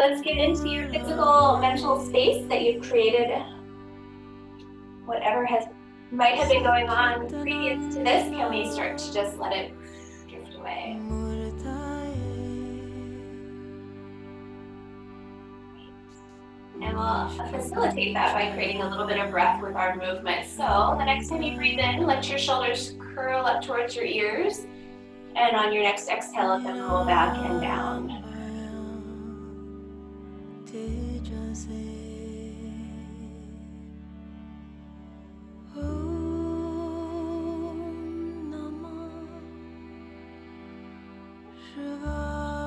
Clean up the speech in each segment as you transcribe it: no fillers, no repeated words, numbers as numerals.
let's get into your physical, mental space that you've created. Whatever might have been going on previous to this, can we start to just let it drift away? And we'll facilitate that by creating a little bit of breath with our movement. So the next time you breathe in, let your shoulders curl up towards your ears. And on your next exhale, let them roll back and down.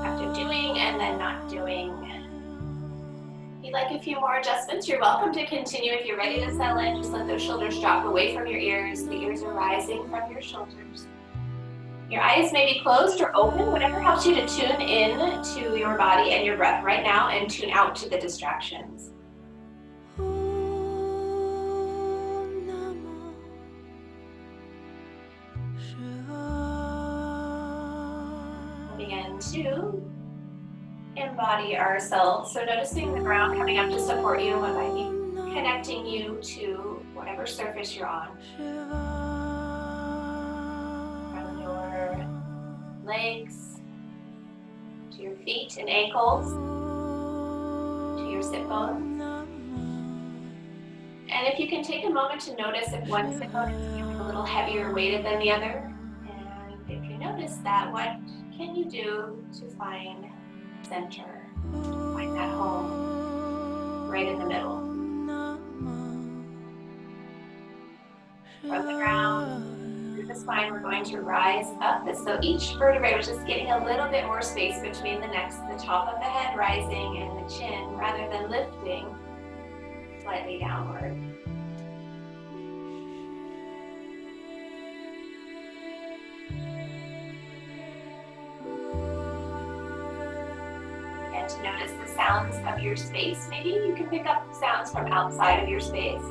After doing and then not doing. If you'd like a few more adjustments, you're welcome to continue. If you're ready to settle in, just let those shoulders drop away from your ears. The ears are rising from your shoulders. Your eyes may be closed or open, whatever helps you to tune in to your body and your breath right now and tune out to the distractions. Begin to embody ourselves. So noticing the ground coming up to support you and maybe connecting you to whatever surface you're on. From your legs to your feet and ankles to your sit bones. And if you can take a moment to notice if one sit bone is feeling a little heavier weighted than the other. And if you notice that, what can you do to find center, find that home right in the middle? From the ground through the spine, we're going to rise up. So each vertebrae was just getting a little bit more space between the necks, the top of the head rising and the chin, rather than lifting slightly downward. And to notice the sounds of your space. Maybe you can pick up sounds from outside of your space.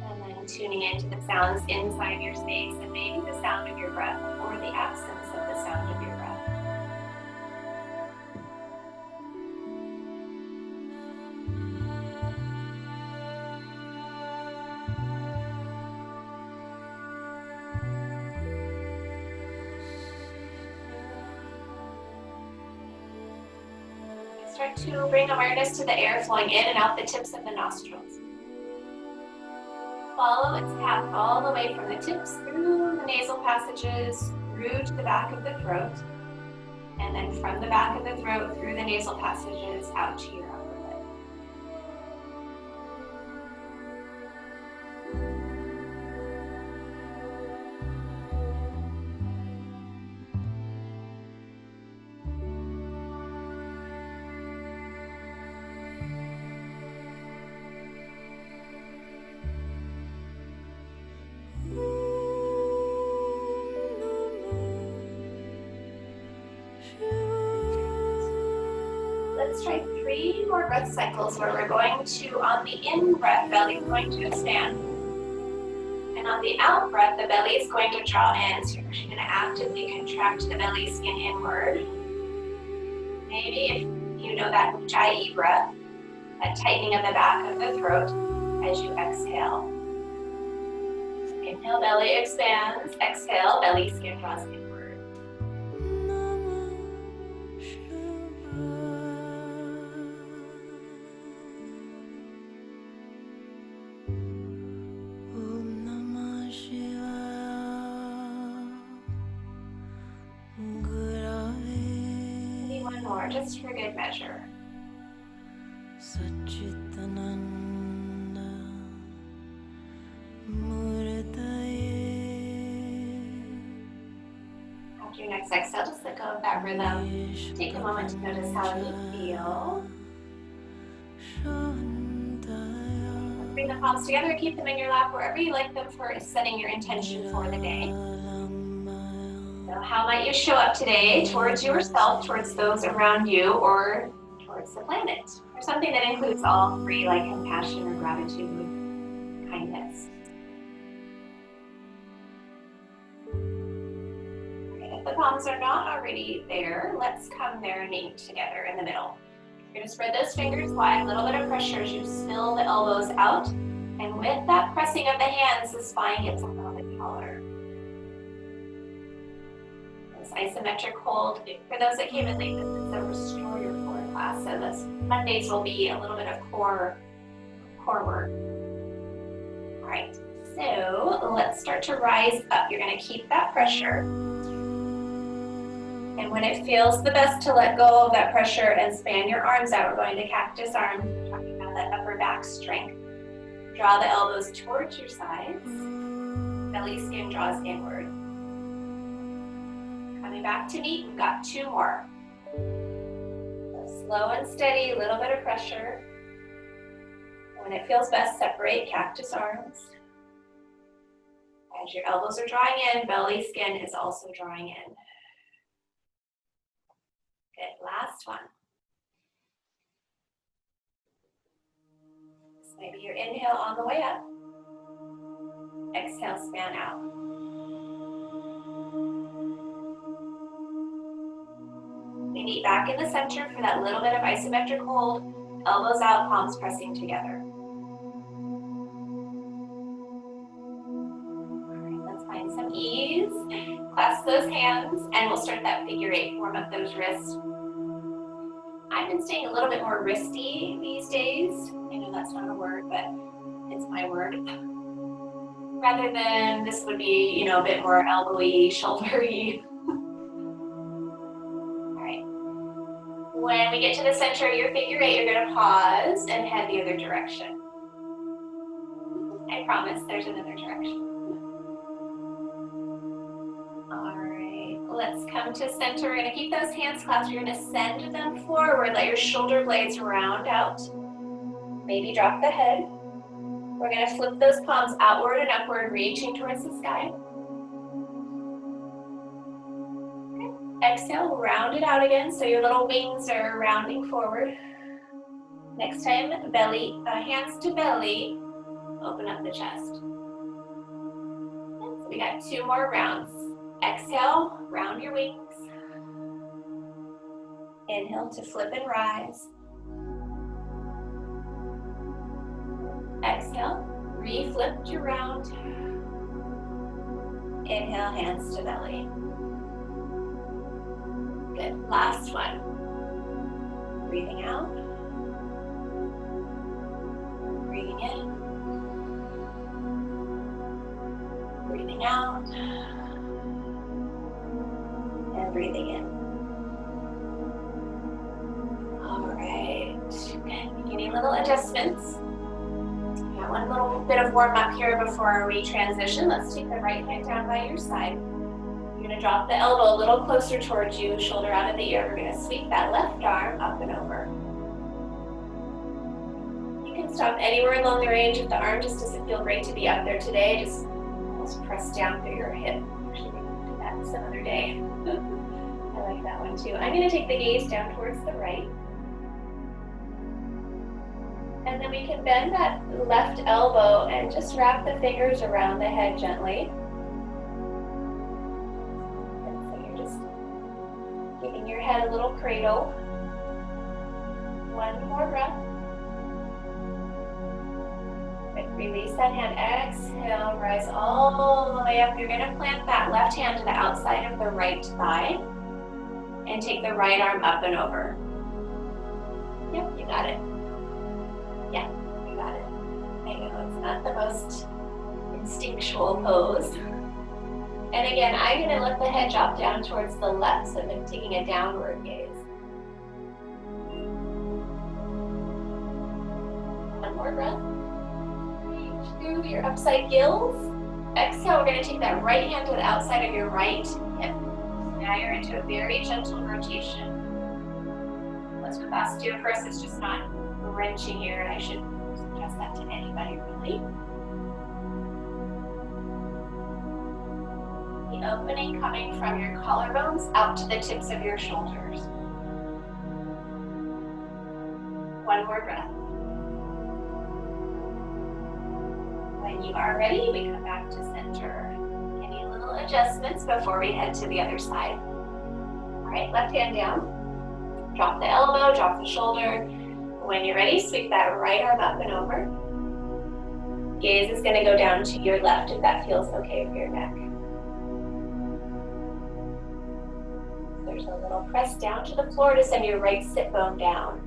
And then tuning into the sounds inside your space and maybe the sound of your breath or the absence of the sound of your breath. Start to bring awareness to the air flowing in and out the tips of the nostrils. Follow its path all the way from the tips through the nasal passages, through to the back of the throat, and then from the back of the throat through the nasal passages out to your upper lip. Let's try 3 more breath cycles where we're going to, on the in-breath, belly is going to expand. And on the out-breath, the belly is going to draw in. So you're actually going to actively contract the belly skin inward. Maybe if you know that Ujjayi breath, that tightening of the back of the throat as you exhale. Inhale, belly expands. Exhale, belly skin draws inward. Just for good measure. After your next exhale, just let go of that rhythm. Take a moment to notice how you feel. Bring the palms together, keep them in your lap wherever you like them for setting your intention for the day. So how might you show up today towards yourself, towards those around you, or towards the planet? Or something that includes all 3, like compassion or gratitude, kindness. Okay, at the palms are not already there, let's come there and meet together in the middle. You're going to spread those fingers wide, a little bit of pressure as you spill the elbows out. And with that pressing of the hands, the spine gets a little bit taller. This isometric hold, for those that came in late, this is the Restore Your Core class. So this Mondays will be a little bit of core work. All right, so let's start to rise up. You're going to keep that pressure. And when it feels the best to let go of that pressure and span your arms out, we're going to cactus arms. We're talking about that upper back strength. Draw the elbows towards your sides. Belly skin draws inward. Coming back to meet, we've got 2 more. So slow and steady, a little bit of pressure. When it feels best, separate cactus arms. As your elbows are drawing in, belly skin is also drawing in. Good, last one. This may be your inhale on the way up. Exhale, span out. We meet back in the center for that little bit of isometric hold. Elbows out, palms pressing together. All right, let's find some ease. Clasp those hands, and we'll start that figure 8. Warm up those wrists. I've been staying a little bit more wristy these days. I know that's not a word, but it's my word. Rather than this would be, a bit more elbowy, shouldery. All right. When we get to the center of your figure 8, you're going to pause and head the other direction. I promise there's another direction. Let's come to center. We're going to keep those hands clasped. You're going to send them forward. Let your shoulder blades round out. Maybe drop the head. We're going to flip those palms outward and upward, reaching towards the sky. Okay. Exhale, round it out again. So your little wings are rounding forward. Next time, belly, hands to belly. Open up the chest. So we got 2 more rounds. Exhale, round your wings. Inhale to flip and rise. Exhale, re-flip to round. Inhale, hands to belly. Good, last one. Breathing out. Breathing in. Breathing out. And breathing in. All right, any little adjustments? Got one little bit of warm up here before we transition. Let's take the right hand down by your side. You're going to drop the elbow a little closer towards you, shoulder out of the ear. We're going to sweep that left arm up and over. You can stop anywhere along the range if the arm just doesn't feel great to be up there today. Just almost press down through your hip. Actually, we can do that some other day. I like that one too. I'm going to take the gaze down towards the right. And then we can bend that left elbow and just wrap the fingers around the head gently. And so you're just giving your head a little cradle. One more breath. Good. Release that hand. Exhale, rise all the way up. You're going to plant that left hand to the outside of the right thigh and take the right arm up and over. Yep, you got it. Yeah, you got it. I know it's not the most instinctual pose. And again, I'm going to let the head drop down towards the left, so I'm taking a downward gaze. One more breath. Reach through your upside gills. Exhale, we're going to take that right hand to the outside of your right hip. Now you're into a very gentle rotation. What's with osteoporosis is just not wrenching here, and I should suggest that to anybody really. The opening coming from your collarbones out to the tips of your shoulders. One more breath. When you are ready, we come back to center. Any little adjustments before we head to the other side? right, left hand down. Drop the elbow, drop the shoulder. When you're ready, sweep that right arm up and over. Gaze is going to go down to your left if that feels okay for your neck. There's a little press down to the floor to send your right sit bone down.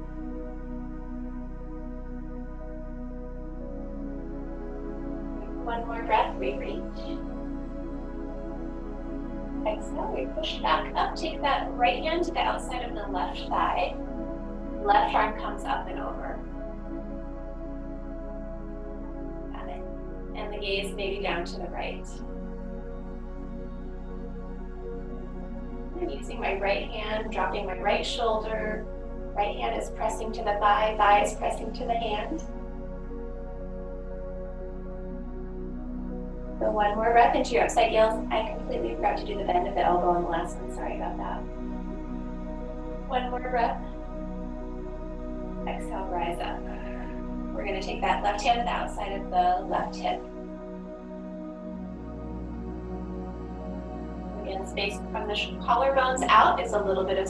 One more breath, re-reach. Exhale, we push back up. Take that right hand to the outside of the left thigh. Left arm comes up and over. Got it. And the gaze maybe down to the right. I'm using my right hand, dropping my right shoulder. Right hand is pressing to the thigh, thigh is pressing to the hand. So one more breath into your upside heels. I completely forgot to do the bend of the elbow on the last one. Sorry about that. One more breath. Exhale, rise up. We're going to take that left hand to the outside of the left hip. Again, space from the collarbones out is a little bit of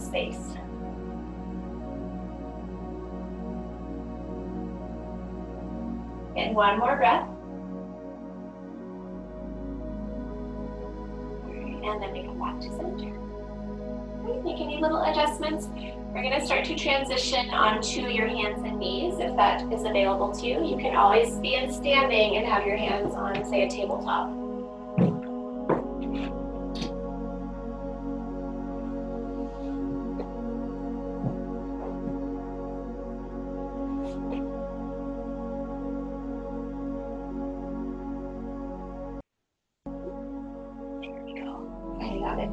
space. And one more breath. And then we come back to center. Great, make any little adjustments. We're going to start to transition onto your hands and knees if that is available to you. You can always be in standing and have your hands on, say, a tabletop.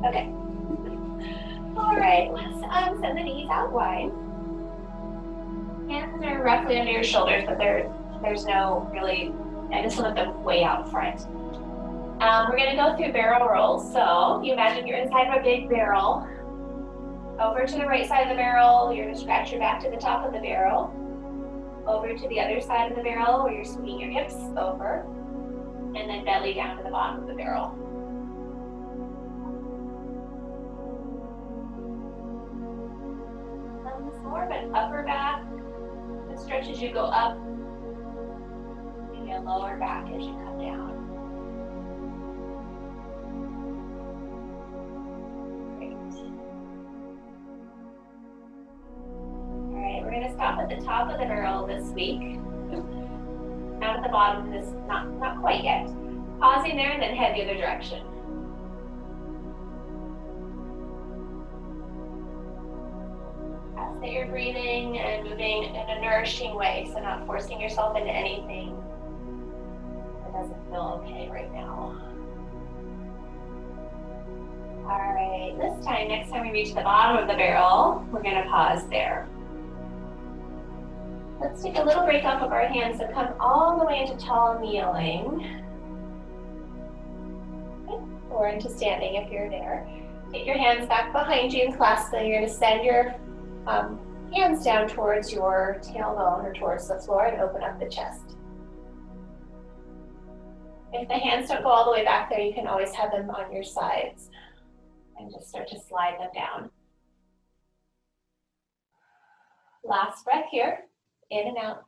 Okay. All right, let's send the knees out wide. Hands are roughly under your shoulders, but there's no really, I just want them way out front. We're going to go through barrel rolls. So you imagine you're inside of a big barrel. Over to the right side of the barrel, you're going to scratch your back to the top of the barrel. Over to the other side of the barrel where you're swinging your hips over. And then belly down to the bottom of the barrel. More of an upper back that stretches you go up, maybe a lower back as you come down. Great. All right, we're going to stop at the top of the barrel this week. Down at the bottom, this not quite yet. Pausing there and then head the other direction. That you're breathing and moving in a nourishing way, so not forcing yourself into anything that doesn't feel okay right now. All right, this time, next time we reach the bottom of the barrel, we're going to pause there. Let's take a little break off of our hands and come all the way into tall kneeling. Okay. Or into standing if you're there. Take your hands back behind you and clasp them. You're going to send your hands down towards your tailbone or towards the floor and open up the chest. If the hands don't go all the way back there, you can always have them on your sides and just start to slide them down. Last breath here, in and out.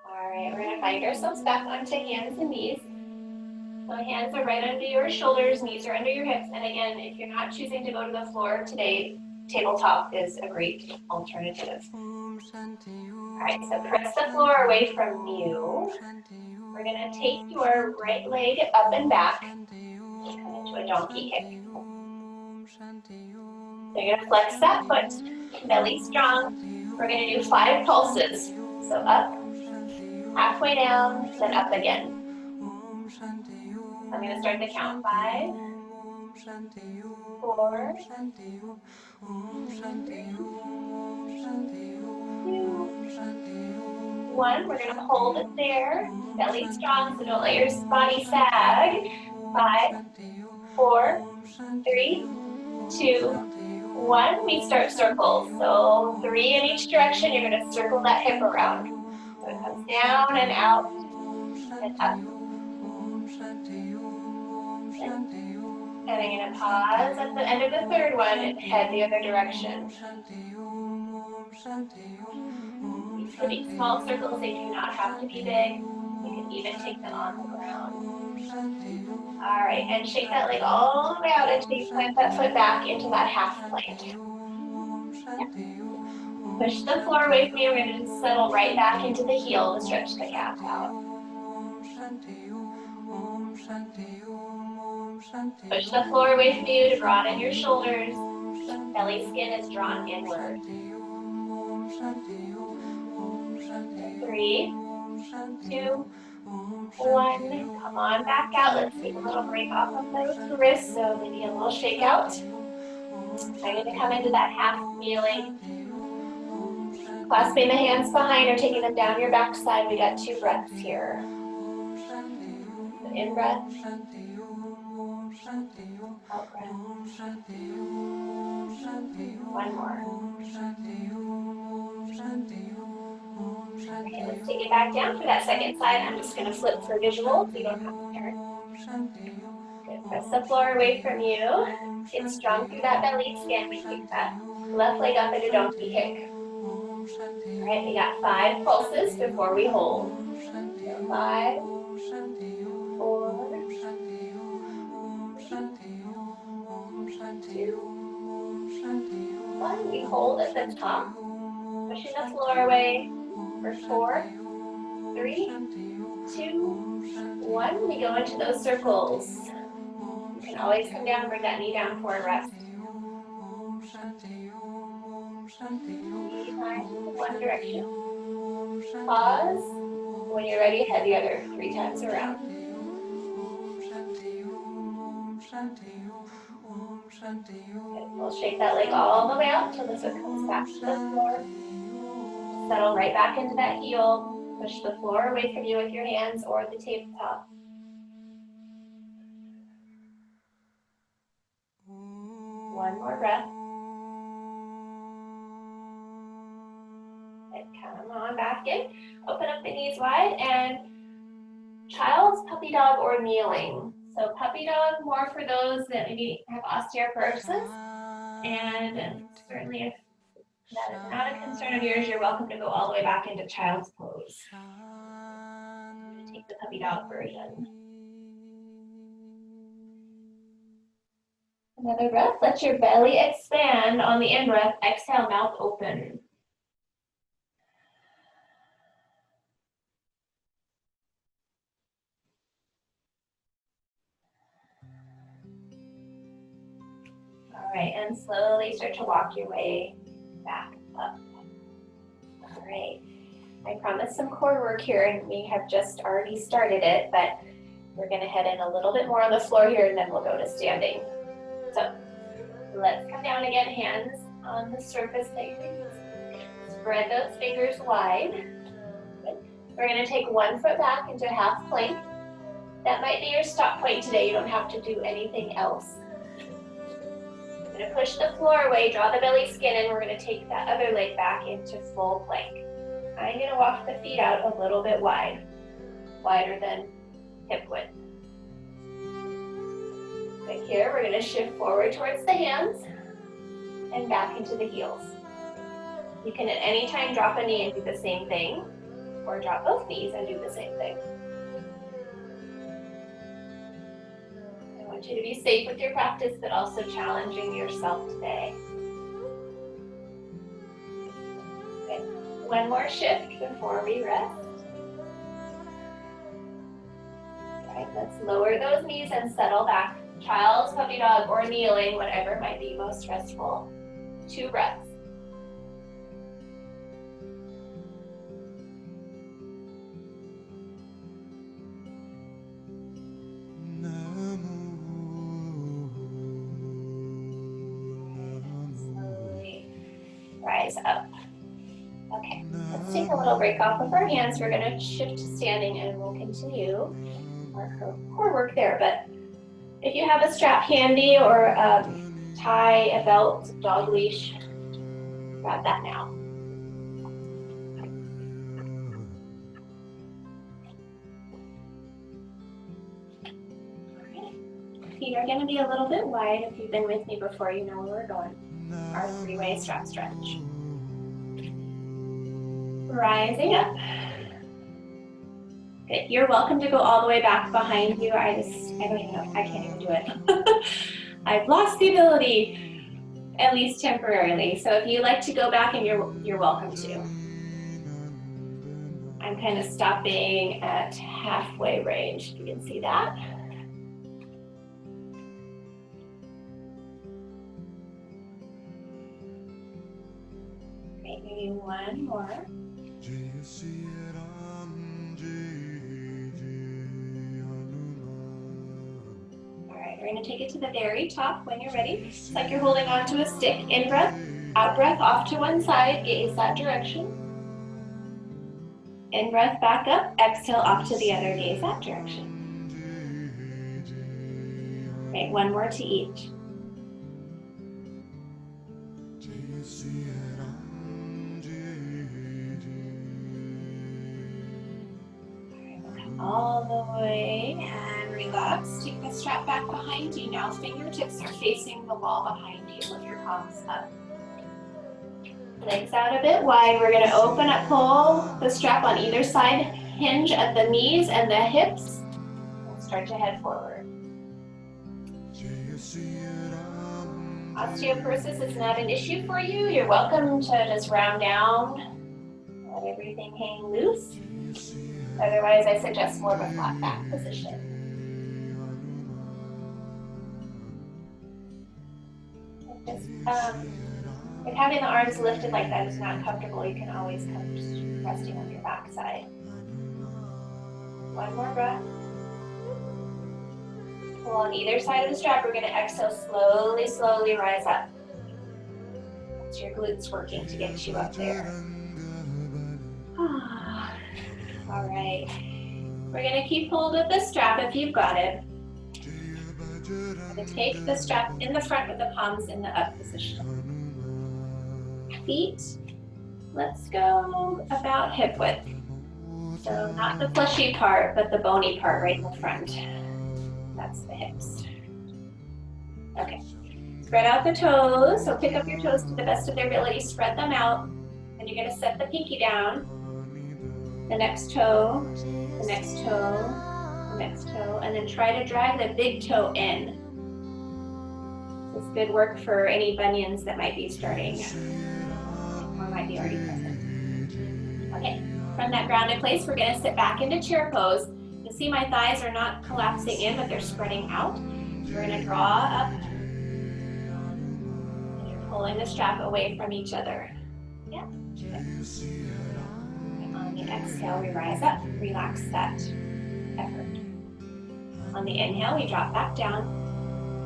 All right, we're going to find ourselves back onto hands and knees. So hands are right under your shoulders, knees are under your hips. And again, if you're not choosing to go to the floor today, tabletop is a great alternative. All right, so press the floor away from you. We're going to take your right leg up and back and come into a donkey kick. So you're going to flex that foot, belly strong. We're going to do 5 pulses. So up, halfway down, then up again. I'm going to start the count. 5, 4, 3, 2, 1. We're going to hold it there. Belly strong, so don't let your body sag. 5, 4, 3, 2, 1. We start circles. So 3 in each direction. You're going to circle that hip around. So it comes down and out and up. And I'm going to pause at the end of the third one and head the other direction. These could be small circles, they do not have to be big. You can even take them on the ground. All right, and shake that leg all the way out until you plant that foot back into that half plank. Yeah. Push the floor away from you. We're going to settle right back into the heel to stretch the calf out. Push the floor away from you to broaden your shoulders. Belly skin is drawn inward. 3, 2, 1. Come on back out. Let's take a little break off of those wrists, so maybe a little shake out. I'm going to come into that half kneeling. Clasping the hands behind or taking them down your backside. We got 2 breaths here. So in breath. Out breath. 1 more. Okay, let's take it back down for that second side. I'm just going to flip for visual so you don't have to turn. Good. Press the floor away from you. Get strong through that belly skin. We take that left leg up into donkey kick. All right, we got 5 pulses before we hold. So 5, 4, 3, 2, 1. We hold at the top, pushing the floor away for 4, 3, 2, 1. We go into those circles. You can always come down, bring that knee down for a rest. 3 times in one direction. Pause. When you're ready, head the other 3 times around. Okay, we'll shake that leg all the way out until the foot comes back to the floor. Settle right back into that heel. Push the floor away from you with your hands or the tabletop. One more breath. And come on back in. Open up the knees wide and child's puppy dog or kneeling. So puppy dog more for those that maybe have osteoporosis. And certainly if that is not a concern of yours, you're welcome to go all the way back into child's pose. I'm going to take the puppy dog version. Another breath. Let your belly expand on the in-breath. Exhale, mouth open. All right, and slowly start to walk your way back up. All right. I promised some core work here, and we have just already started it, but we're going to head in a little bit more on the floor here, and then we'll go to standing. So let's come down again, hands on the surface that you're using. Spread those fingers wide. Good. We're going to take 1 foot back into half plank. That might be your stop point today. You don't have to do anything else. We're going to push the floor away, draw the belly skin in. We're going to take that other leg back into full plank. I'm going to walk the feet out a little bit wide, wider than hip width. Right here, we're going to shift forward towards the hands and back into the heels. You can at any time drop a knee and do the same thing, or drop both knees and do the same thing. I want you to be safe with your practice, but also challenging yourself today. Okay. 1 more shift before we rest. All right, let's lower those knees and settle back. Child's puppy dog or kneeling, whatever might be most restful. 2 breaths. Slowly rise up. Okay, let's take a little break off of our hands. We're going to shift to standing and we'll continue our core work there. But if you have a strap handy or tie, a belt, dog leash, grab that now. feet are going to be a little bit wide. If you've been with me before, you know where we're going. Our three-way strap stretch. Rising up. Good. You're welcome to go all the way back behind you. I don't even know. I can't even do it. I've lost the ability, at least temporarily. So if you like to go back, and you're welcome to. I'm kind of stopping at halfway range. If you can see that. Okay, maybe one more. We're going to take it to the very top when you're ready. It's like you're holding onto a stick. In breath, out breath, off to one side, gaze that direction. In breath, back up, exhale, off to the other, gaze that direction. Okay, one more to each. All the way and relax. Take the strap back behind you. Now fingertips are facing the wall behind you with your palms up. Legs out a bit wide. We're going to open up, pull the strap on either side, hinge at the knees and the hips, and start to head forward. Osteoporosis is not an issue for you. You're welcome to just round down, let everything hang loose. Otherwise, I suggest more of a flat back position. If having the arms lifted like that is not comfortable, you can always come just resting on your back side. One more breath. Pull on either side of the strap. We're going to exhale, slowly, slowly rise up. That's your glutes working to get you up there. All right. We're going to keep hold of the strap if you've got it. I'm going to take the strap in the front with the palms in the up position. Feet, let's go about hip width. So not the fleshy part, but the bony part right in the front. That's the hips. Okay. Spread out the toes. So pick up your toes to the best of their ability. Spread them out. And you're going to set the pinky down. The next toe, the next toe, the next toe, and then try to drag the big toe in. This is good work for any bunions that might be starting or might be already present. Okay, from that grounded place, we're going to sit back into chair pose. You'll see my thighs are not collapsing in, but they're spreading out. We're going to draw up, and you're pulling the strap away from each other. Yeah. On the exhale, we rise up, relax that effort. On the inhale, we drop back down,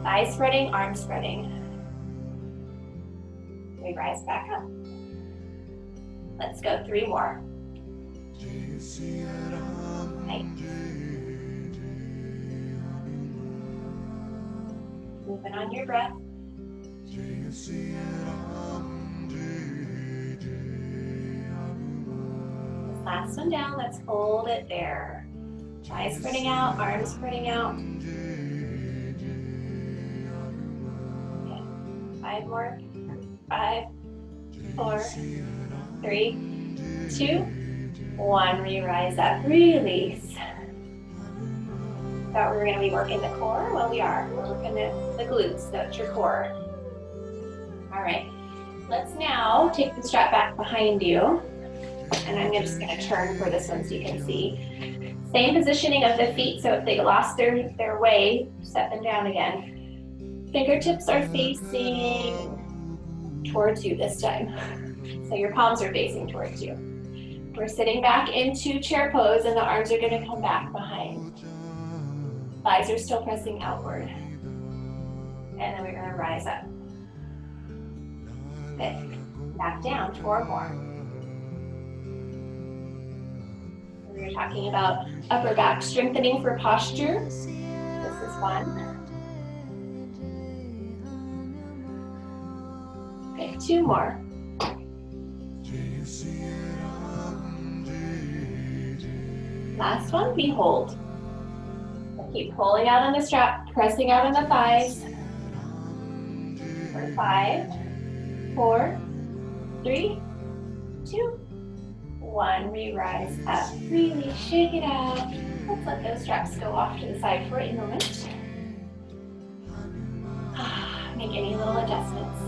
thighs spreading, arms spreading. We rise back up. Let's go 3 more. Right. Moving on your breath. Last one down, let's hold it there. Thighs spreading out, arms spreading out. Okay. 5 more. 5, 4, 3, 2, 1. Re-rise up, release. Thought we were going to be working the core? Well, we are. We're working the glutes, that's your core. All right. Let's now take the strap back behind you. And I'm just going to turn for this one so you can see. Same positioning of the feet, so if they lost their way, set them down again. Fingertips are facing towards you this time. So your palms are facing towards you. We're sitting back into chair pose and the arms are going to come back behind. Thighs are still pressing outward. And then we're going to rise up. Good. Back down, 4 more. We're talking about upper back strengthening for posture. This is 1. Okay, 2 more. Last one, we hold. So keep pulling out on the strap, Pressing out on the thighs. For 5, 4, 3, 2, 1. Re-rise up. Really shake it out. Let's let those straps go off to the side for a moment. Make any little adjustments.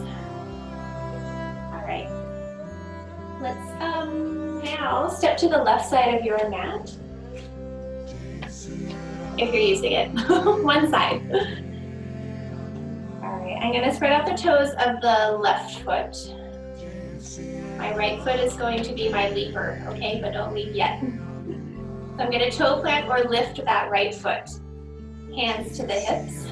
All right. Let's now step to the left side of your mat. If you're using it, one side. All right, I'm gonna spread out the toes of the left foot. My right foot is going to be my leaper, okay? But don't leap yet. So I'm gonna toe plant or lift that right foot. Hands to the hips.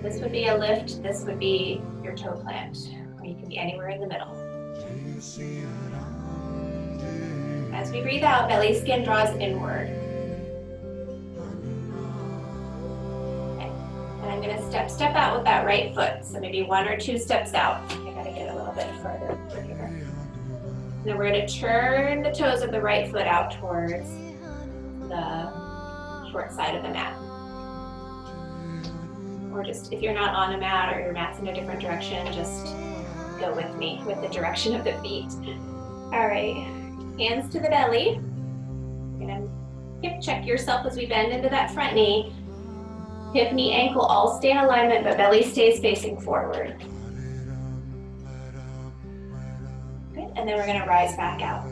This would be a lift, this would be your toe plant, or you can be anywhere in the middle. As we breathe out, belly skin draws inward. Okay. And I'm gonna step out with that right foot, so maybe 1 or 2 steps out. I gotta get a little bit further over here. And then we're gonna turn the toes of the right foot out towards the short side of the mat. Or just, if you're not on a mat or your mat's in a different direction, just go with me with the direction of the feet. All right, hands to the belly. You're gonna hip check yourself as we bend into that front knee. Hip, knee, ankle all stay in alignment, but belly stays facing forward. Good, and then we're gonna rise back out.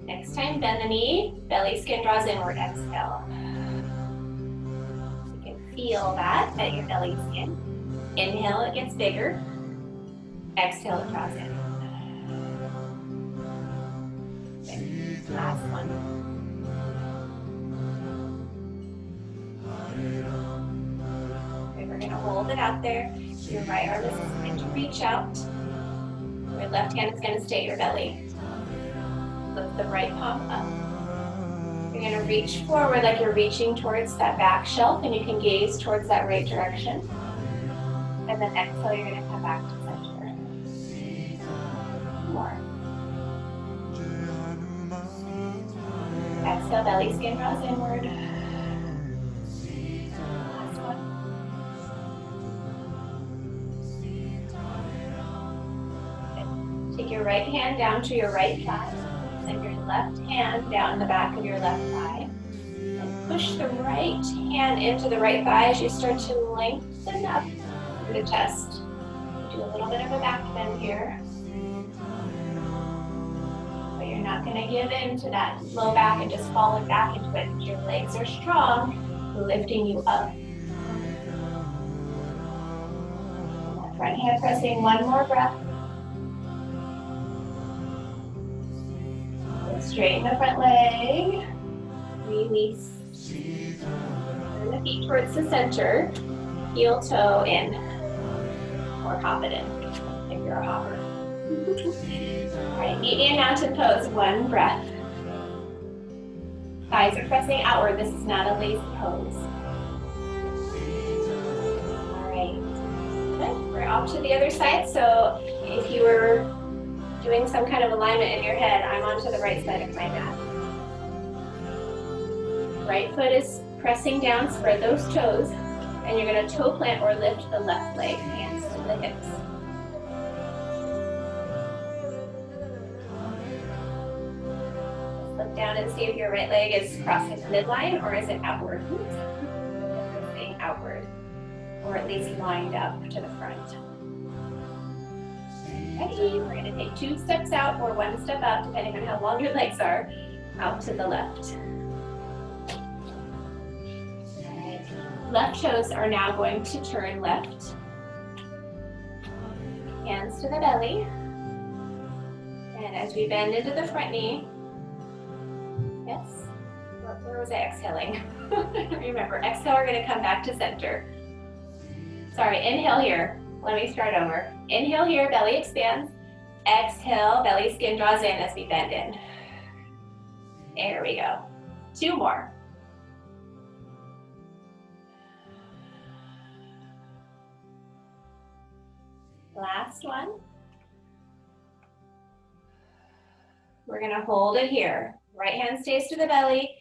Next time, bend the knee, belly skin draws inward, exhale. Feel that at your belly skin. Inhale, it gets bigger. Exhale, it draws in. Okay. Last one. Okay, we're gonna hold it out there. Your right arm is going to reach out. Your left hand is gonna stay at your belly. Lift the right palm up. You're going to reach forward like you're reaching towards that back shelf, and you can gaze towards that right direction. And then exhale, you're going to come back to center. More. Exhale, belly skin draws inward. Last one. Good. Take your right hand down to your right thigh. And your left hand down the back of your left thigh. And push the right hand into the right thigh as you start to lengthen up the chest. Do a little bit of a back bend here. But you're not going to give in to that low back and just falling back into it. Your legs are strong, lifting you up. And that front hand pressing, one more breath. Straighten the front leg, release. Turn the feet towards the center, heel toe in, or hop it in, if you're a hopper. All right, median mountain pose, one breath. Thighs are pressing outward, this is not a lazy pose. All right, good. We're off to the other side, so if you were doing some kind of alignment in your head, I'm onto the right side of my mat. Right foot is pressing down, spread those toes, and you're going to toe plant or lift the left leg, hands to the hips. Look down and see if your right leg is crossing the midline, or is it outward? It's being outward, or at least lined up to the front. Okay, we're going to take 2 steps out or 1 step out, depending on how long your legs are, out to the left. All right. Left toes are now going to turn left. Hands to the belly. And as we bend into the front knee, yes, where was I exhaling? I don't remember. Exhale, we're going to come back to center. Sorry, inhale here. Let me start over. Inhale here, belly expands. Exhale, belly skin draws in as we bend in. There we go. 2 more. Last one. We're gonna hold it here. Right hand stays to the belly.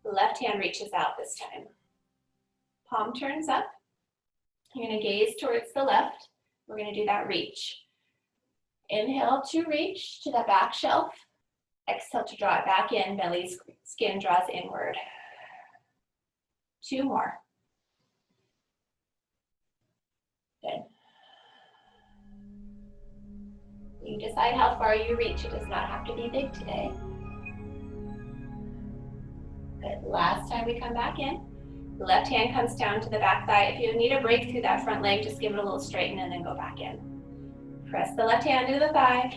The left hand reaches out this time. Palm turns up. You're going to gaze towards the left. We're going to do that reach. Inhale to reach to the back shelf. Exhale to draw it back in. Belly skin draws inward. 2 more. Good. You decide how far you reach. It does not have to be big today. Good. Last time we come back in. The left hand comes down to the back thigh. If you need a break through that front leg, just give it a little straighten and then go back in. Press the left hand to the thigh.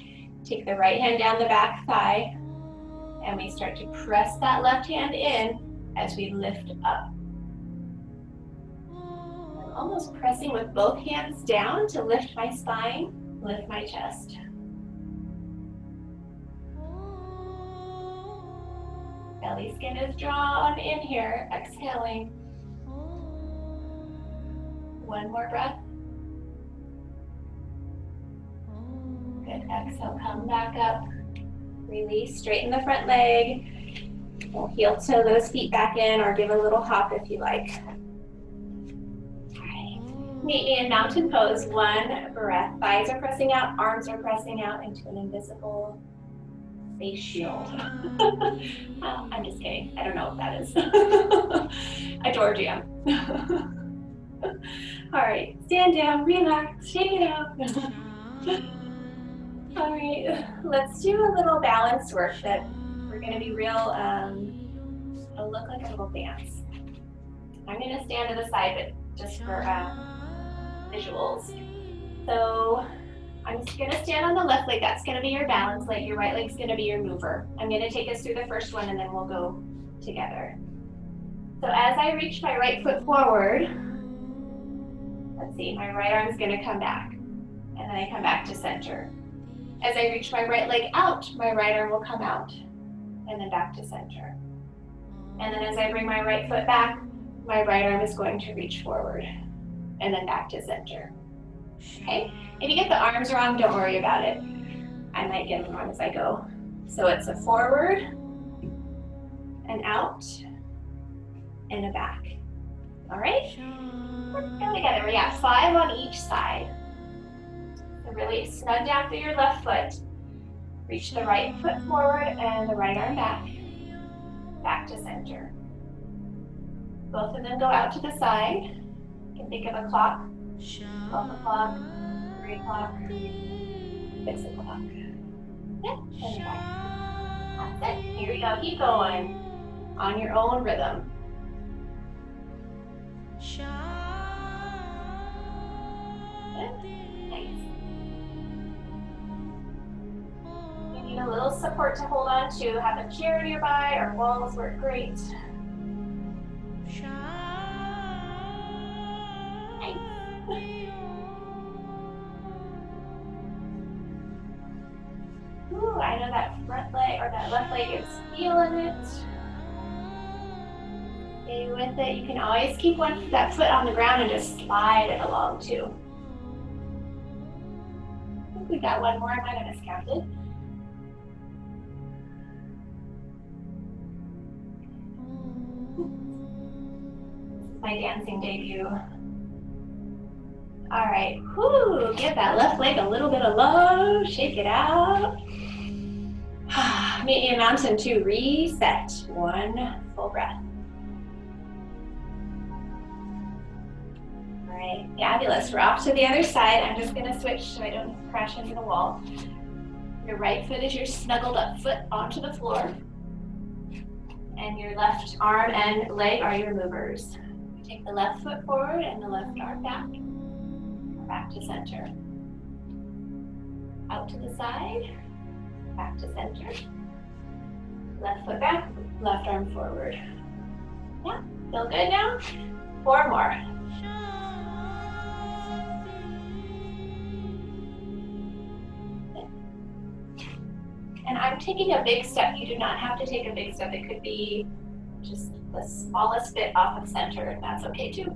Take the right hand down the back thigh. And we start to press that left hand in as we lift up. I'm almost pressing with both hands down to lift my spine, lift my chest. Belly skin is drawn in here, exhaling. 1 more breath. Good, exhale, come back up. Release, straighten the front leg. We'll heel toe those feet back in or give a little hop if you like. All right. Meet me in mountain pose. 1 breath. Thighs are pressing out, arms are pressing out into an invisible face shield. Oh, I'm just kidding. I don't know what that is. A door jam. All right, stand down, relax, shake it out. All right, let's do a little balance work that we're going to be real, it'll look like a little dance. I'm going to stand to the side, but just for visuals. So I'm just going to stand on the left leg. That's going to be your balance leg. Your right leg's going to be your mover. I'm going to take us through the first one and then we'll go together. So as I reach my right foot forward, let's see, my right arm's going to come back. And then I come back to center. As I reach my right leg out, my right arm will come out. And then back to center. And then as I bring my right foot back, my right arm is going to reach forward. And then back to center. Okay? If you get the arms wrong, don't worry about it. I might get them wrong as I go. So it's a forward, an out, and a back. All right? Let's go together. We got 5 on each side. So really snug down through your left foot. Reach the right foot forward and the right arm back. Back to center. Both of them go out to the side. You can think of a clock. 12 o'clock, 3 o'clock, 6 o'clock. Yeah, and back. That's it. Here we go. Keep going on your own rhythm. Good. Nice. You need a little support to hold on to. Have a chair nearby or walls work great. Nice. Ooh, I know that front leg or that left leg is feeling it. Stay with it. You can always keep that foot on the ground and just slide it along too. I think we got 1 more. I might have miscounted. This is my dancing debut. All right, whoo, give that left leg a little bit of love, shake it out. Meet me in mountain 2, reset. 1 full breath. All right, fabulous. We're off to the other side. I'm just gonna switch so I don't crash into the wall. Your right foot is your snuggled up foot onto the floor. And your left arm and leg are your movers. Take the left foot forward and the left arm back. Back to center. Out to the side. Back to center. Left foot back, left arm forward. Yeah, feel good now? 4 more. And I'm taking a big step. You do not have to take a big step. It could be just the smallest bit off of center, and that's okay too.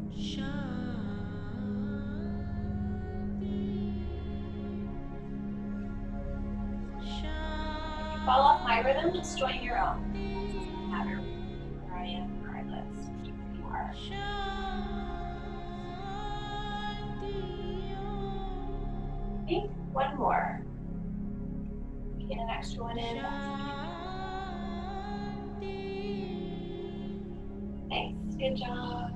Fall off my rhythm, just join your own. No matter where I am. Okay, one more. Get an extra one in. Thanks, good job.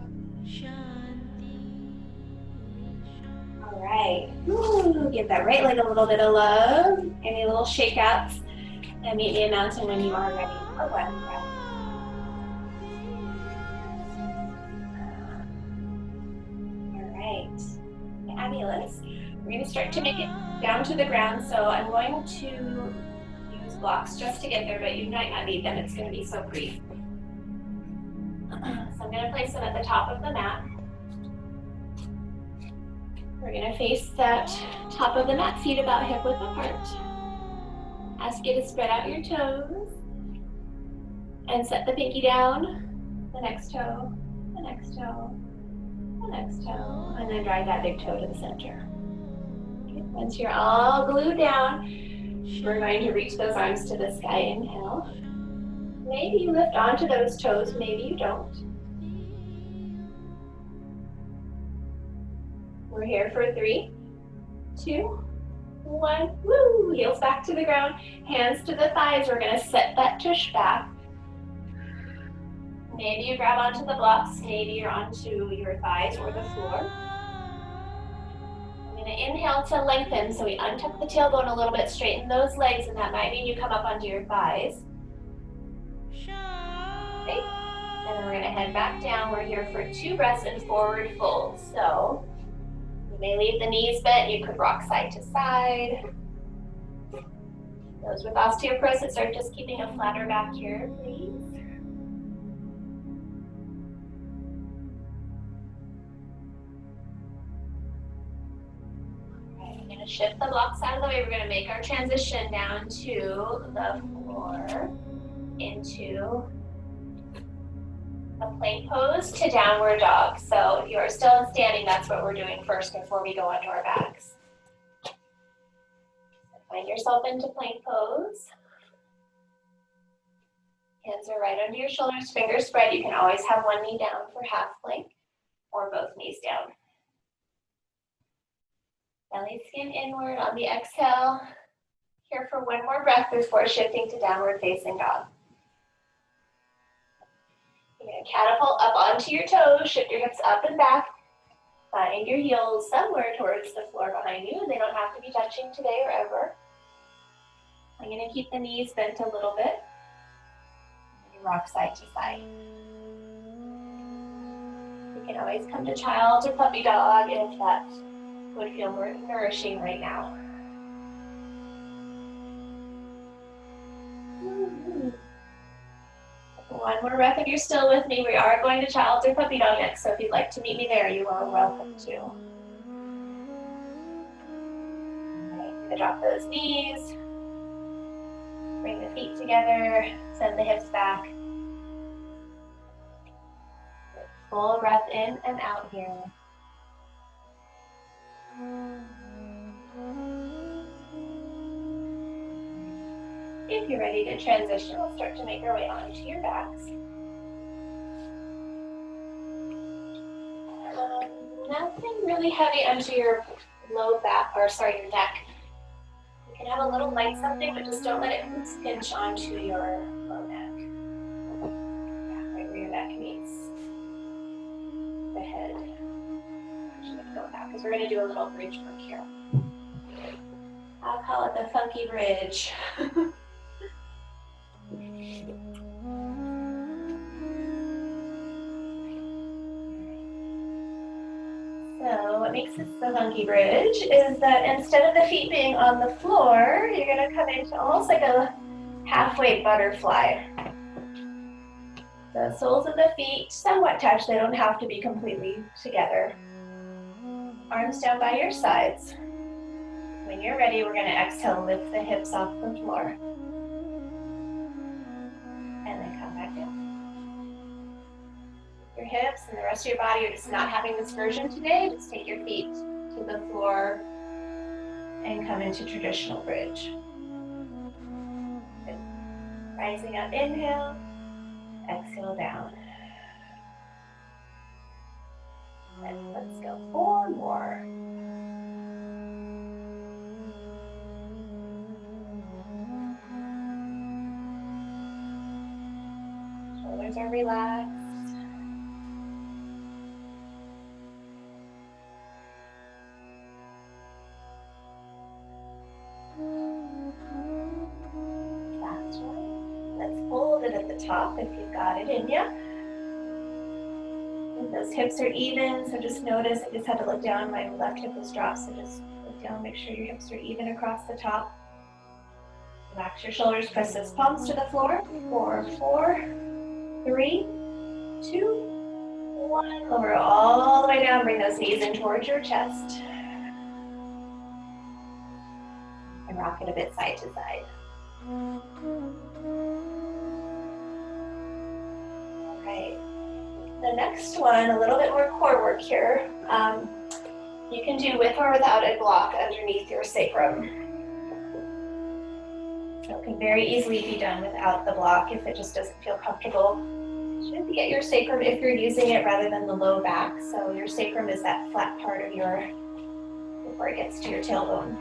All right, ooh, give that right leg a little bit of love. Any little shakeouts, and meet me in mountain when you are ready for one breath. All right, fabulous. We're going to start to make it down to the ground, so I'm going to use blocks just to get there, but you might not need them. It's going to be so brief. So I'm going to place them at the top of the mat. We're going to face that top of the mat, feet about hip width apart. Ask you to spread out your toes and set the pinky down, the next toe, the next toe, the next toe, and then drag that big toe to the center. Okay. Once you're all glued down, we're going to reach those arms to the sky. Inhale. Maybe you lift onto those toes, maybe you don't. We're here for 3, 2, 1. Woo! Heels back to the ground, hands to the thighs. We're going to set that tush back. Maybe you grab onto the blocks, maybe you're onto your thighs or the floor. I'm going to inhale to lengthen, so we untuck the tailbone a little bit, straighten those legs, and that might mean you come up onto your thighs. Okay. And then we're going to head back down. We're here for 2 breaths and forward fold. So you may leave the knees bent. You could rock side to side. Those with osteoporosis are just keeping a flatter back here, please. Shift the blocks out of the way. We're going to make our transition down to the floor into a plank pose to downward dog. So if you are still in standing, that's what we're doing first before we go onto our backs. So find yourself into plank pose. Hands are right under your shoulders, fingers spread. You can always have one knee down for half plank or both knees down. Belly skin inward on the exhale. Here for one more breath before shifting to downward facing dog. You're going to catapult up onto your toes, shift your hips up and back. Find your heels somewhere towards the floor behind you. They don't have to be touching today or ever. I'm going to keep the knees bent a little bit. You rock side to side. You can always come to child or puppy dog if that would feel more nourishing right now. One more breath if you're still with me. We are going to child or puppy dog next, so if you'd like to meet me there, you are welcome to. Okay, I'm gonna drop those knees. Bring the feet together, send the hips back. Full breath in and out here. If you're ready to transition, we'll start to make our way onto your backs. Nothing really heavy onto your low back, or sorry, your neck. You can have a little light something, but just don't let it pinch onto your low neck. Yeah, right where your neck meets the head. Go back, because we're going to do a little bridge work here. I'll call it the funky bridge. So what makes this the funky bridge is that instead of the feet being on the floor, you're going to come into almost like a halfway butterfly. The soles of the feet somewhat touch. They don't have to be completely together. Arms down by your sides. When you're ready, we're going to exhale, lift the hips off the floor. And then come back down. Your hips and the rest of your body are just not having this version today. Just take your feet to the floor and come into traditional bridge. Good. Rising up, inhale, exhale down. And let's go 4 more. relaxed. Last one. Let's hold it at the top if you've got it in you. And those hips are even, so just notice, I just had to look down, my left hip was dropped, so just look down, make sure your hips are even across the top. Relax your shoulders, press those palms to the floor. 4, 3, 2, 1. Lower all the way down, bring those knees in towards your chest. And rock it a bit side to side. All right. The next one, a little bit more core work here. You can do with or without a block underneath your sacrum. It can very easily be done without the block if it just doesn't feel comfortable. You should be at your sacrum if you're using it rather than the low back. So your sacrum is that flat part of your, before it gets to your tailbone.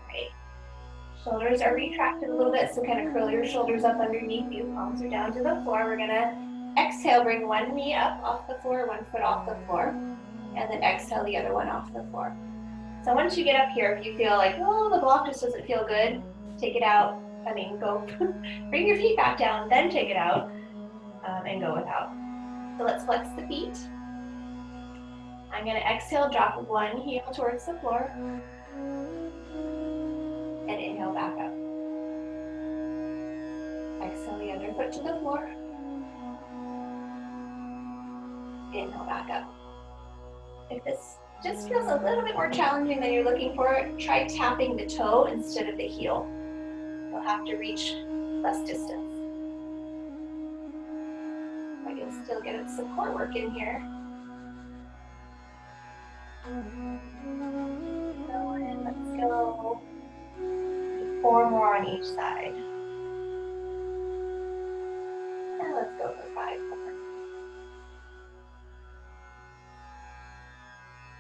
Right. Shoulders are retracted a little bit, so kind of curl your shoulders up underneath you. Palms are down to the floor. We're gonna exhale, bring one knee up off the floor, one foot off the floor, and then exhale the other one off the floor. So once you get up here, if you feel like, oh, the block just doesn't feel good, take it out. Go bring your feet back down, then take it out, and go without. So let's flex the feet. I'm gonna exhale, drop one heel towards the floor, and inhale back up. Exhale the other foot to the floor. Inhale back up. If this just feels a little bit more challenging than you're looking for, try tapping the toe instead of the heel. You'll have to reach less distance. But you'll still get some core work in here. And let's go 4 more on each side. And let's go for 5 more.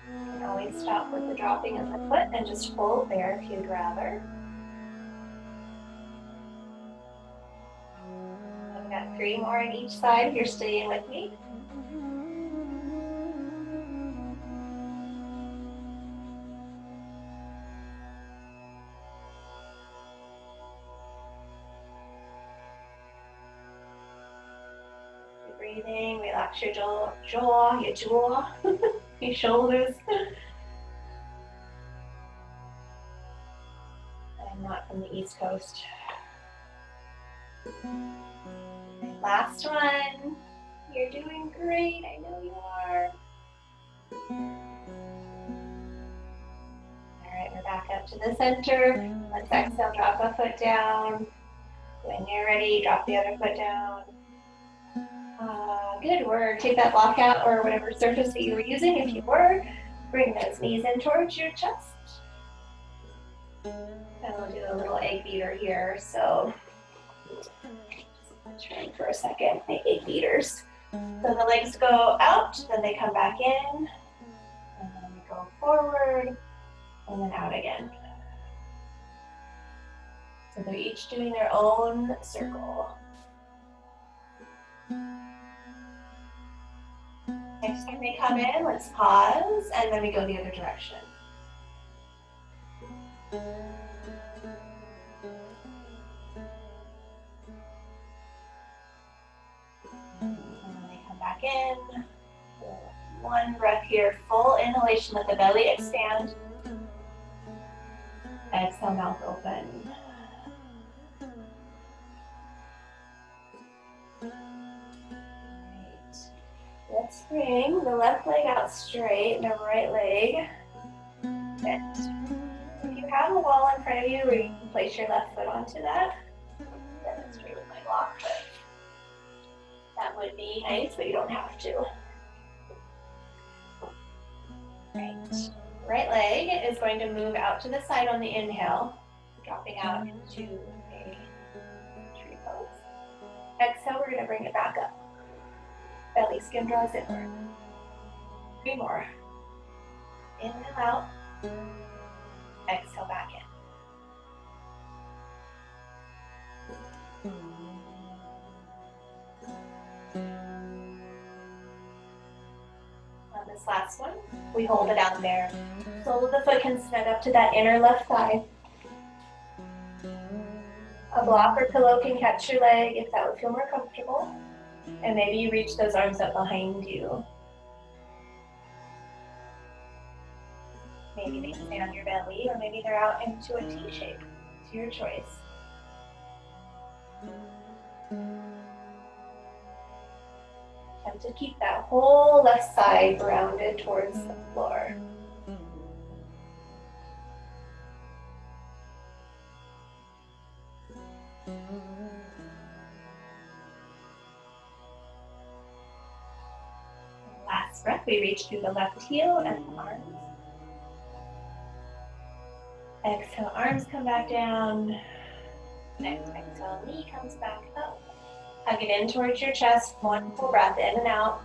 You can always stop with the dropping of the foot and just hold there if you'd rather. I've got 3 more on each side if you're staying with me. Breathing, relax your jaw, your shoulders. I'm not from the East Coast. Last one. You're doing great. I know you are. All right, we're back up to the center. Let's exhale, drop a foot down. When you're ready, drop the other foot down. Good work. Take that block out or whatever surface that you were using if you were. Bring those knees in towards your chest. And we'll do a little egg beater here. So just turn for a second, make egg beaters. So the legs go out, then they come back in, and then we go forward, and then out again. So they're each doing their own circle. Next time they come in, let's pause, and then we go the other direction. And then they come back in. One breath here, full inhalation, let the belly expand. Exhale, mouth open. Let's bring the left leg out straight and the right leg bent. If you have a wall in front of you where you can place your left foot onto that, demonstrate with my block, but that would be nice, but you don't have to. Right. Right leg is going to move out to the side on the inhale, dropping out into a tree pose. Exhale, we're going to bring it back up. Belly skin draws inward. 3 more. Inhale out. Exhale back in. On this last one, we hold it out there. Sole of the foot can snug up to that inner left thigh. A block or pillow can catch your leg if that would feel more comfortable. And maybe you reach those arms up behind you. Maybe they stay on your belly, or maybe they're out into a T shape. It's your choice. And to keep that whole left side rounded towards the floor. Last breath, we reach through the left heel and the arms. Exhale, arms come back down. Next exhale, knee comes back up. Hug it in towards your chest. One full breath in and out.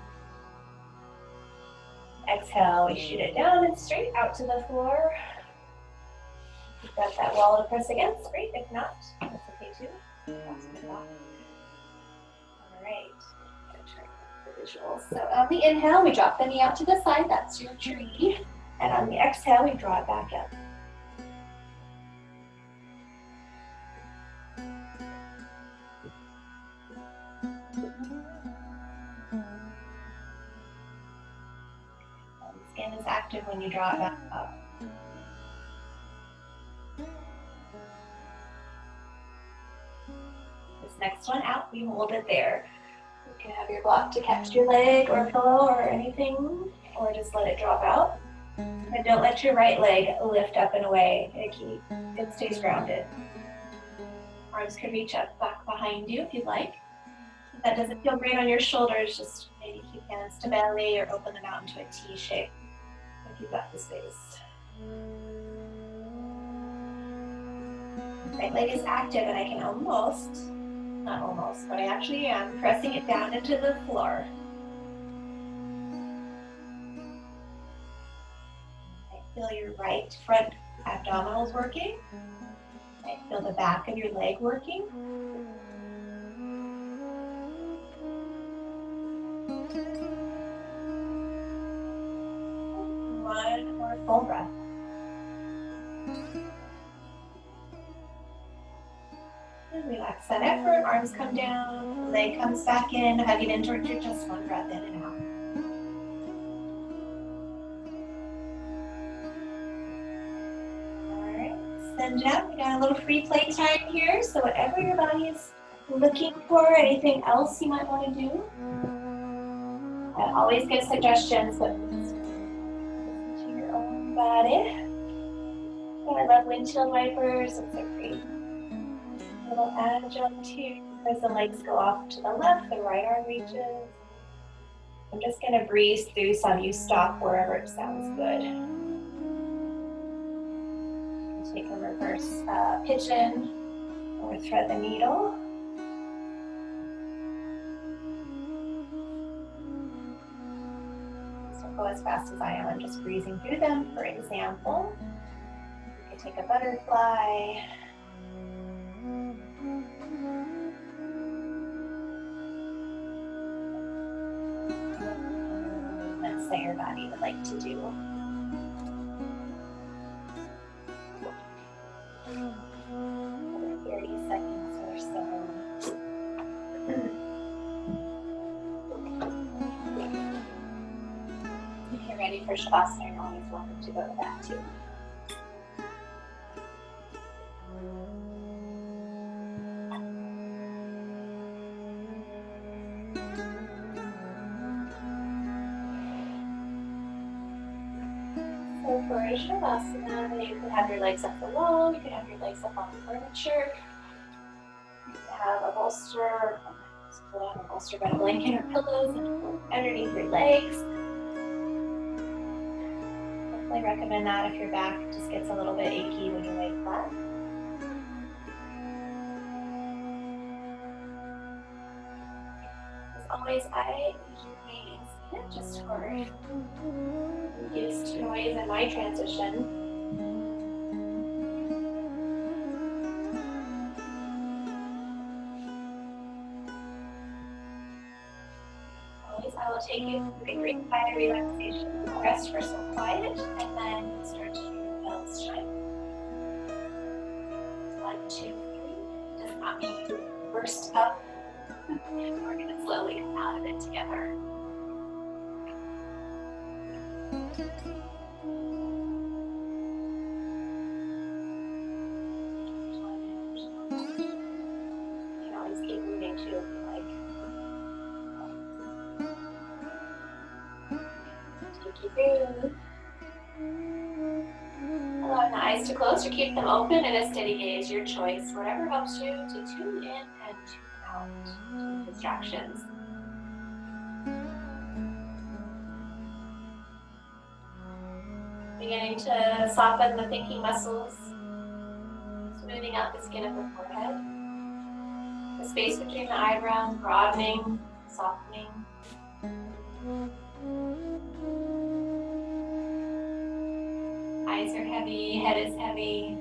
Exhale, we shoot it down and straight out to the floor. You've got that wall to press against. Great. If not, that's okay too. All right. The visuals. So on the inhale, we drop the knee out to the side. That's your tree. And on the exhale, we draw it back up. Skin is active when you draw it back up. This next one out, we hold it there. You can have your block to catch your leg or pillow or anything, or just let it drop out. And don't let your right leg lift up and away. It stays grounded. Arms can reach up back behind you if you'd like. If that doesn't feel great on your shoulders, just maybe keep hands to belly or open them out into a T shape if you've got the space. Right leg is active and I can not almost, but I actually am pressing it down into the floor. I feel your right front abdominals working. I feel the back of your leg working. One more full breath. And relax that effort. Arms come down, leg comes back in, hug it in towards your chest. One breath in and out. All right, send down. We got a little free play time here. So whatever your body is looking for, anything else you might want to do. I always give suggestions, but listen to your own body. Oh, I love windshield wipers. It's a great little adjunct here. As the legs go off to the left, the right arm reaches. I'm just going to breeze through some. You stop wherever it sounds good. Take a reverse pigeon or thread the needle. Don't go as fast as I am. I'm just breezing through them. For example, you can take a butterfly. Movements that your body would like to do. Another 30 seconds or so. If you're ready for Shavasana, you're always welcome to go to that too. So for Shavasana, you could have your legs up the wall, you could have your legs up on the furniture, you could have a bolster, but a blanket or pillows underneath your legs. Definitely recommend that if your back just gets a little bit achy when you lay flat. As always, I remain silent just for used to noise in my transition. I will take you through a brief body relaxation. We'll rest for some quiet, and then you'll start to hear the bells chime. 1, 2, 3. Does not mean you burst up. We're going to slowly come out of it together. You can always keep moving too if you like. Take you through. Allowing the eyes to close or keep them open in a steady gaze, your choice. Whatever helps you to tune in and tune out to distractions. Beginning to soften the thinking muscles, smoothing out the skin of the forehead. The space between the eyebrows broadening, softening. Eyes are heavy, head is heavy.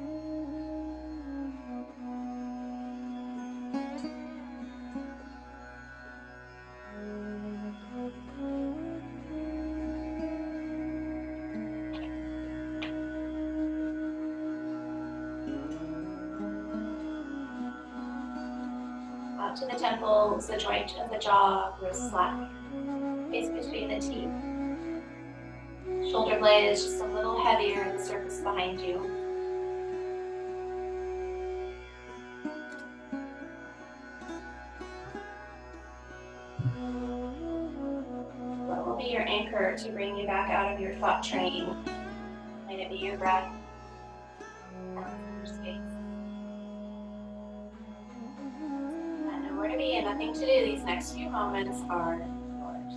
Out to the temples, the joint of the jaw grows slack. Space between the teeth. Shoulder blade is just a little heavier in the surface behind you. What will be your anchor to bring you back out of your thought train? Might it be your breath? Your space? And nowhere to be and nothing to do. These next few moments are yours.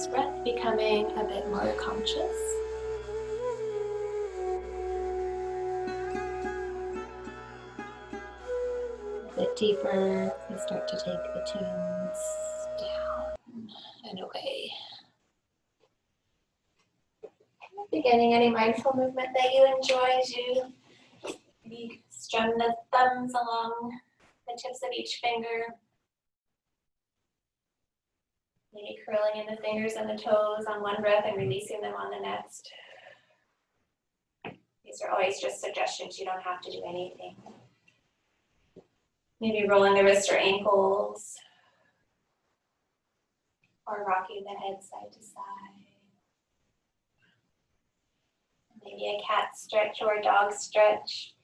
this breath, becoming a bit more conscious. A bit deeper, we start to take the tunes down and away. Beginning any mindful movement that you enjoy as you maybe strum the thumbs along the tips of each finger. Maybe curling in the fingers and the toes on one breath and releasing them on the next. These are always just suggestions. You don't have to do anything. Maybe rolling the wrists or ankles, or rocking the head side to side. Maybe a cat stretch or a dog stretch.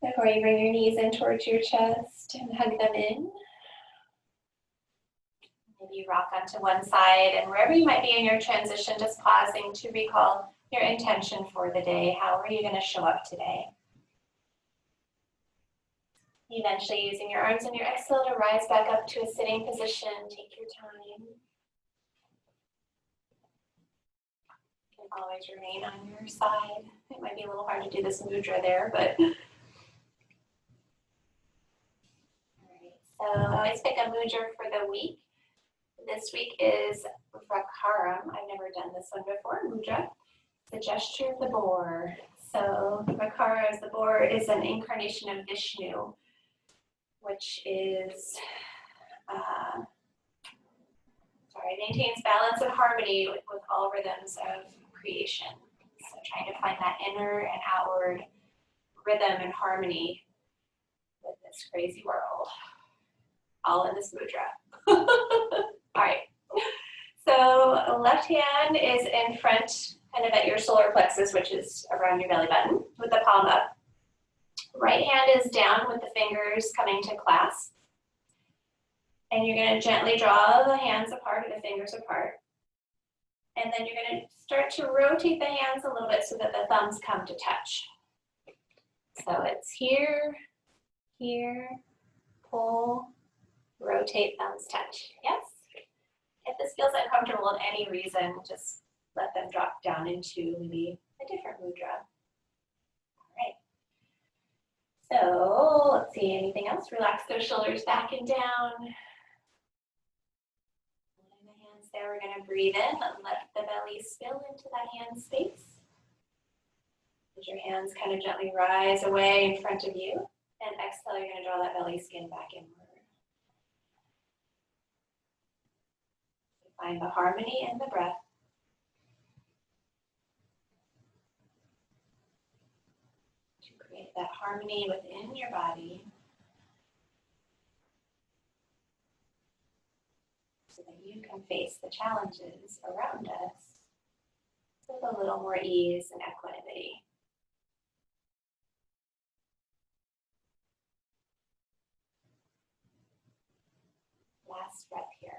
Before you bring your knees in towards your chest and hug them in. Maybe rock onto one side, and wherever you might be in your transition, just pausing to recall your intention for the day. How are you going to show up today? Eventually using your arms and your exhale to rise back up to a sitting position. Take your time. You can always remain on your side. It might be a little hard to do this mudra there, but so I always pick a mudra for the week. This week is Vrakaram. I've never done this one before. Mudra, the gesture of the boar. So Vrakaram as the boar is an incarnation of Vishnu, which is, maintains balance and harmony with all rhythms of creation. So trying to find that inner and outward rhythm and harmony with this crazy world. All in this mudra. All right. So left hand is in front, kind of at your solar plexus, which is around your belly button, with the palm up. Right hand is down with the fingers coming to clasp. And you're going to gently draw the hands apart or the fingers apart. And then you're going to start to rotate the hands a little bit so that the thumbs come to touch. So it's here, here, pull, rotate, thumbs touch. Yes? If this feels uncomfortable in any reason, just let them drop down into maybe a different mudra. All right. So let's see, anything else? Relax those shoulders back and down. Holding the hands there, we're going to breathe in and let the belly spill into that hand space. As your hands kind of gently rise away in front of you. And exhale, you're going to draw that belly skin back inward. Find the harmony in the breath. To create that harmony within your body. So that you can face the challenges around us with a little more ease and equanimity. Last breath here.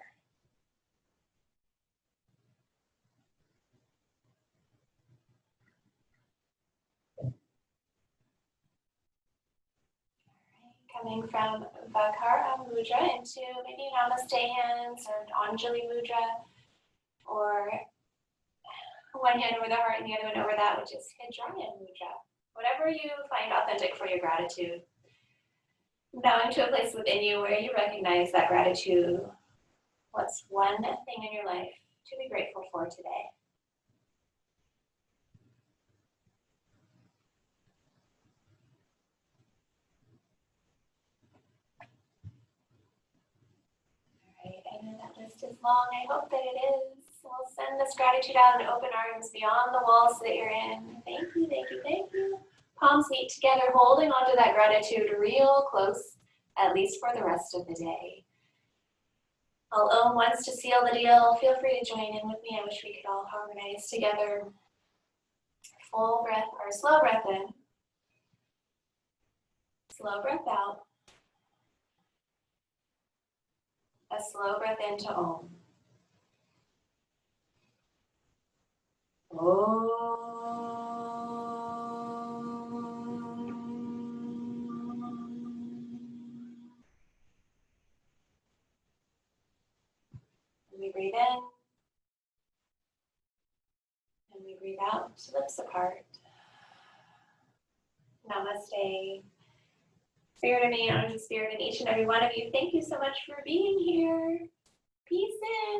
Coming from Vrakaram Mudra into maybe Namaste hands or Anjali Mudra, or one hand over the heart and the other one over that, which is Hijraya Mudra. Whatever you find authentic for your gratitude. Bowing to a place within you where you recognize that gratitude. What's one thing in your life to be grateful for today? I know that list is long. I hope that it is. We'll send this gratitude out and open arms beyond the walls that you're in. Thank you, thank you, thank you. Palms meet together, holding onto that gratitude real close, at least for the rest of the day. I'll own once to seal the deal. Feel free to join in with me. I wish we could all harmonize together. Full breath or slow breath in. Slow breath out. A slow breath into Om. We breathe in And we breathe out, lips apart. Namaste. Spirit of me, honors the spirit in each and every one of you. Thank you so much for being here. Peace in.